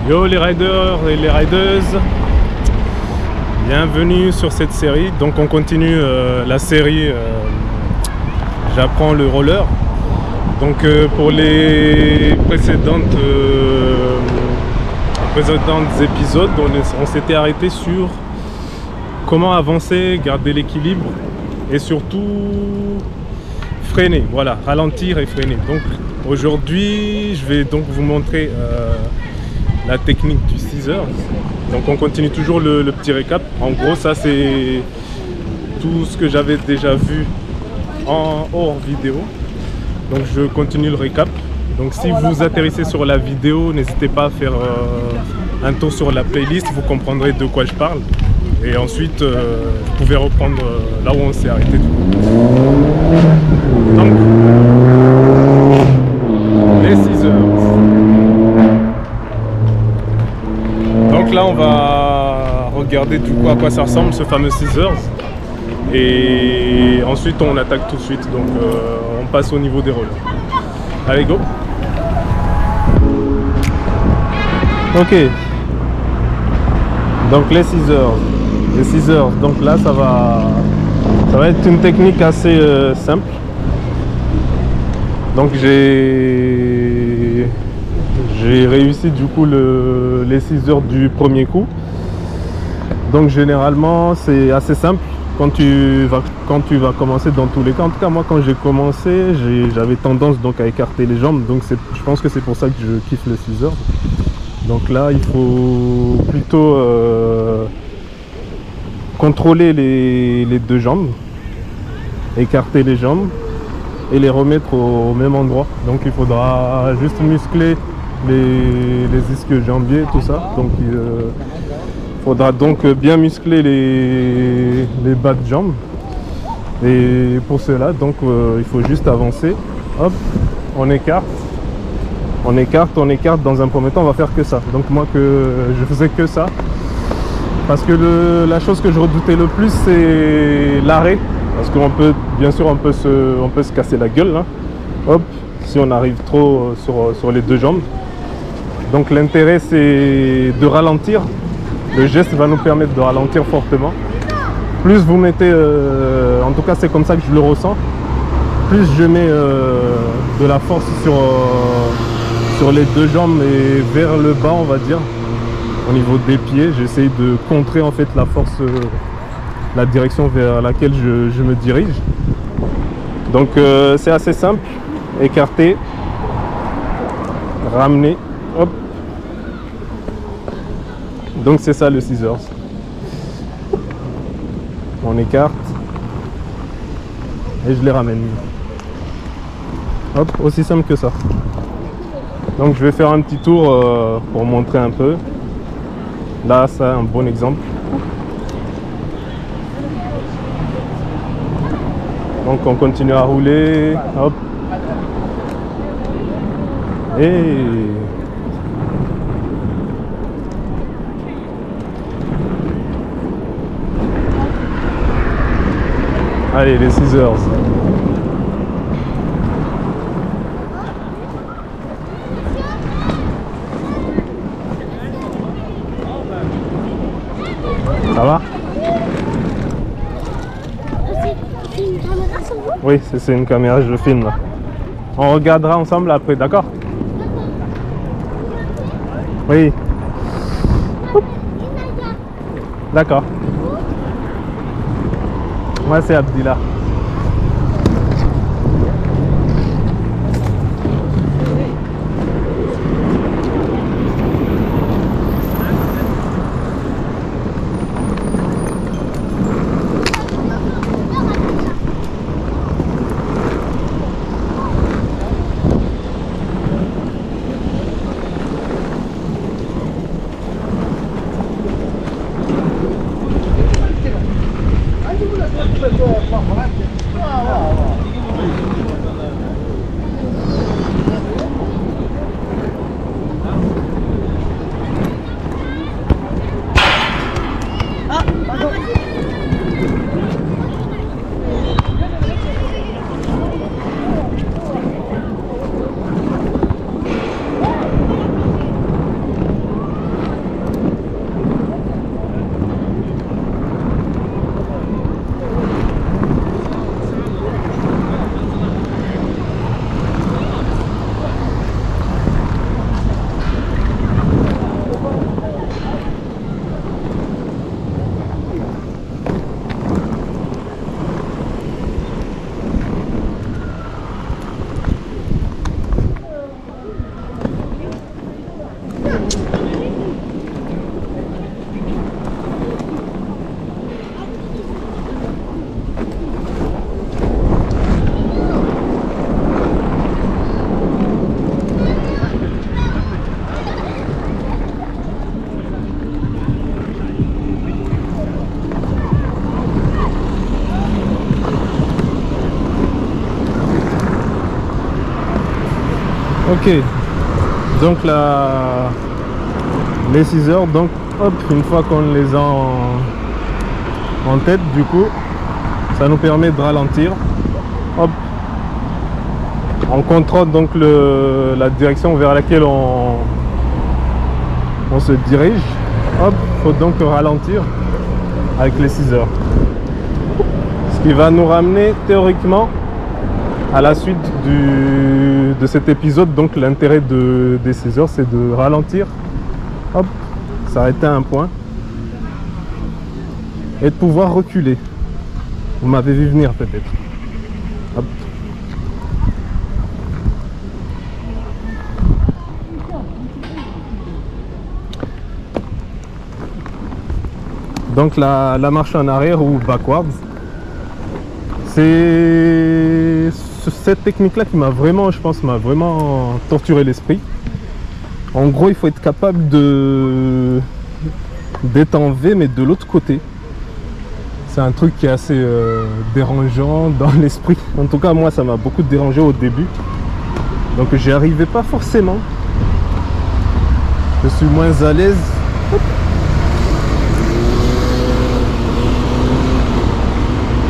Yo les riders et les rideuses, bienvenue sur cette série. Donc on continue la série J'apprends le roller. Donc pour les précédents épisodes, on s'était arrêté sur comment avancer, garder l'équilibre et surtout freiner, voilà, ralentir et freiner. Donc aujourd'hui je vais donc vous montrer la technique du scissors. Donc on continue toujours le petit récap. En gros ça c'est tout ce que j'avais déjà vu en hors vidéo. Donc je continue le récap. Donc si vous atterrissez sur la vidéo, n'hésitez pas à faire un tour sur la playlist, vous comprendrez de quoi je parle. Et ensuite vous pouvez reprendre là où on s'est arrêté. Donc les scissors. Donc là on va regarder du coup à quoi ça ressemble ce fameux scissors. Et ensuite on attaque tout de suite. Donc on passe au niveau des rollers. Allez go. Ok. Donc les scissors. Donc là ça va être une technique assez simple. Donc j'ai réussi du coup les scissors du premier coup. Donc généralement c'est assez simple quand tu vas commencer dans tous les cas. En tout cas moi quand j'ai commencé j'avais tendance donc à écarter les jambes, donc je pense que c'est pour ça que je kiffe le scissors. Donc là il faut plutôt contrôler les deux jambes, écarter les jambes et les remettre au même endroit. Donc il faudra juste muscler les ischio-jambiers, tout ça. Donc il faudra donc bien muscler les bas de jambes. Et pour cela, donc il faut juste avancer. Hop, on écarte. On écarte. Dans un premier temps, on va faire que ça. Donc moi je faisais que ça. Parce que la chose que je redoutais le plus, c'est l'arrêt. Parce qu'on peut, bien sûr, on peut se casser la gueule là. Hop, si on arrive trop sur les deux jambes. Donc l'intérêt c'est de ralentir. Le geste va nous permettre de ralentir fortement. Plus vous mettez, en tout cas c'est comme ça que je le ressens, plus je mets de la force sur les deux jambes et vers le bas on va dire, au niveau des pieds, j'essaie de contrer en fait la force, la direction vers laquelle je me dirige. Donc c'est assez simple, écarter, ramener, hop. Donc c'est ça le scissors. On écarte et je les ramène. Hop, aussi simple que ça. Donc je vais faire un petit tour pour montrer un peu. Là, c'est un bon exemple. Donc on continue à rouler. Hop. Et allez, les scissors. Ça va? C'est une caméra sur vous? Oui, c'est une caméra, je filme là. On regardera ensemble après, d'accord? Oui. D'accord. Moi c'est Abdillah. Ok, donc les 6 heures, donc hop, une fois qu'on les a en tête, du coup, ça nous permet de ralentir. Hop, on contrôle donc la direction vers laquelle on se dirige. Hop, faut donc ralentir avec les 6 heures. Ce qui va nous ramener théoriquement à la suite de cet épisode. Donc l'intérêt des 6 heures, c'est de ralentir, hop, s'arrêter à un point et de pouvoir reculer. Vous m'avez vu venir peut-être. Hop. Donc la marche en arrière ou backwards, c'est cette technique là qui m'a vraiment, je pense, torturé l'esprit. En gros, il faut être capable d'être en V mais de l'autre côté. C'est un truc qui est assez dérangeant dans l'esprit. En tout cas, moi ça m'a beaucoup dérangé au début, donc j'y arrivais pas forcément. Je suis moins à l'aise.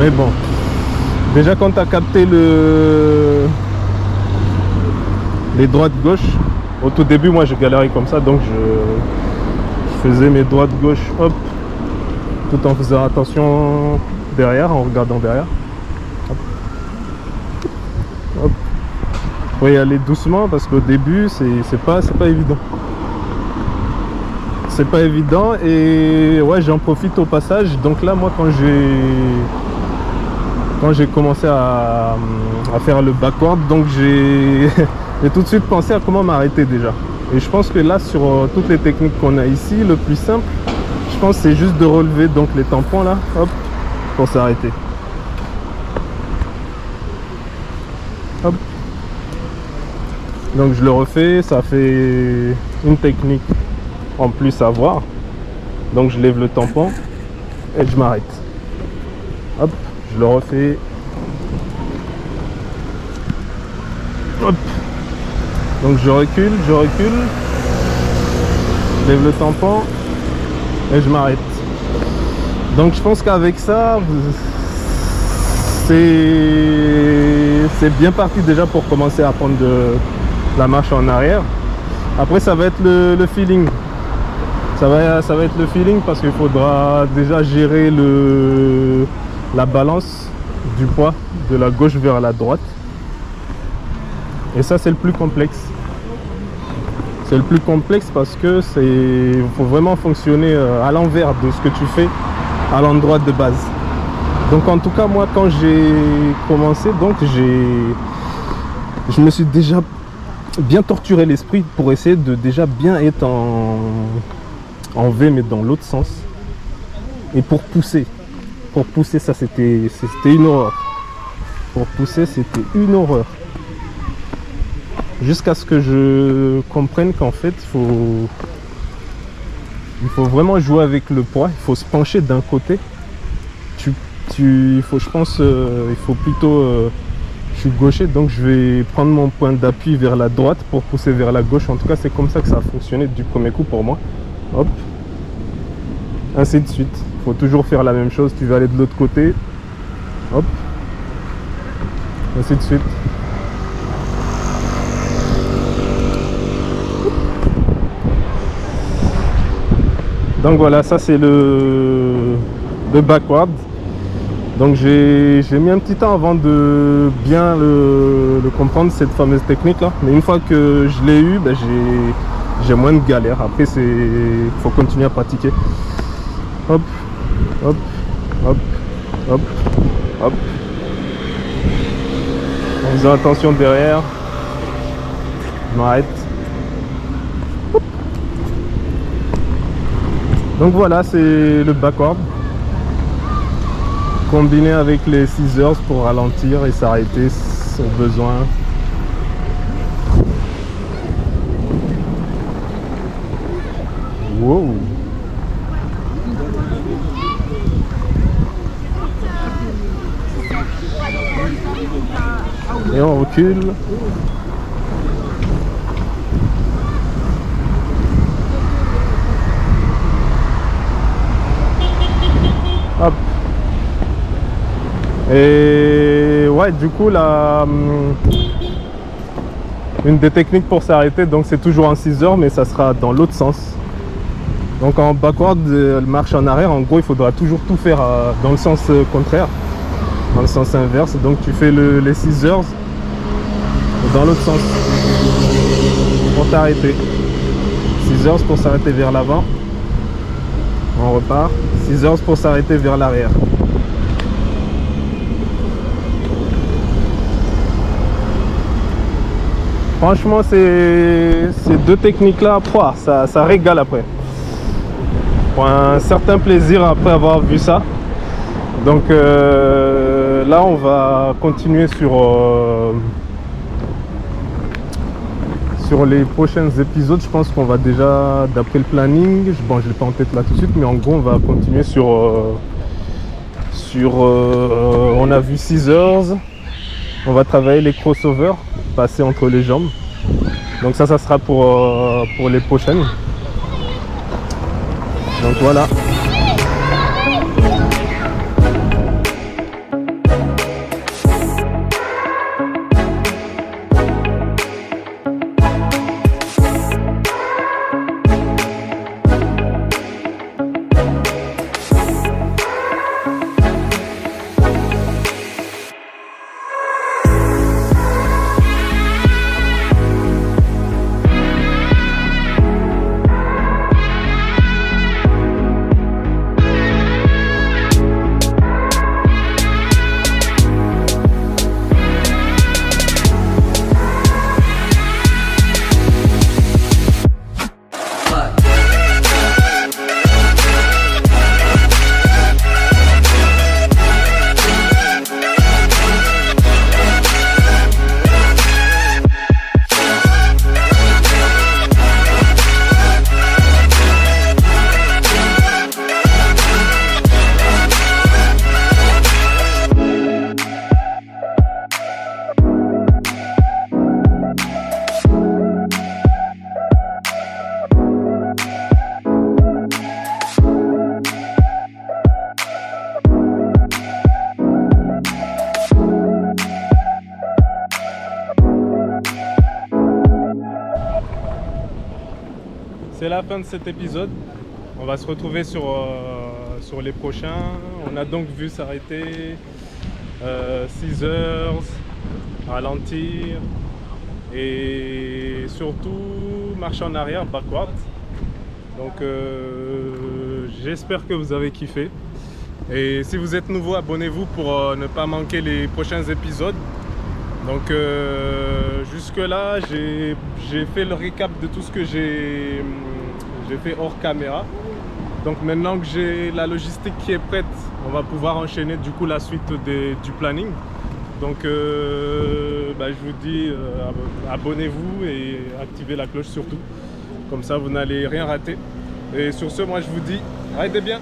Mais bon, déjà quand tu as capté les droites-gauche, au tout début moi je galérais comme ça, donc je faisais mes droites-gauche, hop, tout en faisant attention derrière, en regardant derrière. Hop. Hop. Faut y aller doucement parce qu'au début c'est pas évident. C'est pas évident et ouais, j'en profite au passage. Donc là moi quand j'ai commencé à faire le backward, donc j'ai tout de suite pensé à comment m'arrêter déjà. Et je pense que là, sur toutes les techniques qu'on a ici, le plus simple, je pense, c'est juste de relever donc les tampons là, hop, pour s'arrêter. Hop. Donc je le refais, ça fait une technique en plus à voir. Donc je lève le tampon et je m'arrête. Hop. Je le refais. Hop. Donc je recule, je lève le tampon et je m'arrête. Donc je pense qu'avec ça, c'est bien parti déjà pour commencer à prendre la marche en arrière. Après ça va être le feeling. Ça va être le feeling parce qu'il faudra déjà gérer la balance du poids de la gauche vers la droite, et ça c'est le plus complexe. C'est le plus complexe parce que faut vraiment fonctionner à l'envers de ce que tu fais à l'endroit de base. Donc en tout cas moi quand j'ai commencé, donc je me suis déjà bien torturé l'esprit pour essayer de déjà bien être en V mais dans l'autre sens, et pour pousser, ça c'était une horreur. Pour pousser c'était une horreur, jusqu'à ce que je comprenne qu'en fait il faut vraiment jouer avec le poids. Il faut se pencher d'un côté. Il faut plutôt je suis gaucher, donc je vais prendre mon point d'appui vers la droite pour pousser vers la gauche. En tout cas c'est comme ça que ça a fonctionné du premier coup pour moi. Hop, ainsi de suite. Il faut toujours faire la même chose. Tu vas aller de l'autre côté, hop, ainsi de suite. Donc voilà, ça c'est le backward. Donc j'ai mis un petit temps avant de bien le comprendre, cette fameuse technique là. Mais une fois que je l'ai eu, ben j'ai moins de galère. Après il faut continuer à pratiquer. Hop, hop, hop, hop, hop. En faisant attention derrière. Je m'arrête. Donc voilà, c'est le backward combiné avec les 6 heures pour ralentir et s'arrêter au besoin. Wow. Et on recule. Et ouais, du coup, une des techniques pour s'arrêter, donc c'est toujours en 6 heures, mais ça sera dans l'autre sens. Donc en backward, marche en arrière, en gros, il faudra toujours tout faire dans le sens contraire, dans le sens inverse. Donc tu fais les 6 heures dans l'autre sens pour t'arrêter. 6 heures pour s'arrêter vers l'avant. On repart. 6 heures pour s'arrêter vers l'arrière. Franchement, ces deux techniques-là, ça régale après. Pour un certain plaisir après avoir vu ça. Donc là, on va continuer sur les prochains épisodes. Je pense qu'on va déjà, d'après le planning, bon, je ne l'ai pas en tête là tout de suite, mais en gros, on va continuer on a vu 6 heures. On va travailler les crossovers, passer entre les jambes. Donc ça sera pour les prochaines. Donc voilà. C'est la fin de cet épisode. On va se retrouver sur les prochains. On a donc vu s'arrêter 6 heures, ralentir et surtout marcher en arrière, backward. Donc j'espère que vous avez kiffé. Et si vous êtes nouveau, abonnez-vous pour ne pas manquer les prochains épisodes. Donc jusque là j'ai fait le récap de tout ce que j'ai fait hors caméra. Donc maintenant que j'ai la logistique qui est prête, on va pouvoir enchaîner du coup la suite du planning. Donc je vous dis abonnez-vous et activez la cloche surtout. Comme ça vous n'allez rien rater. Et sur ce, moi je vous dis arrêtez bien.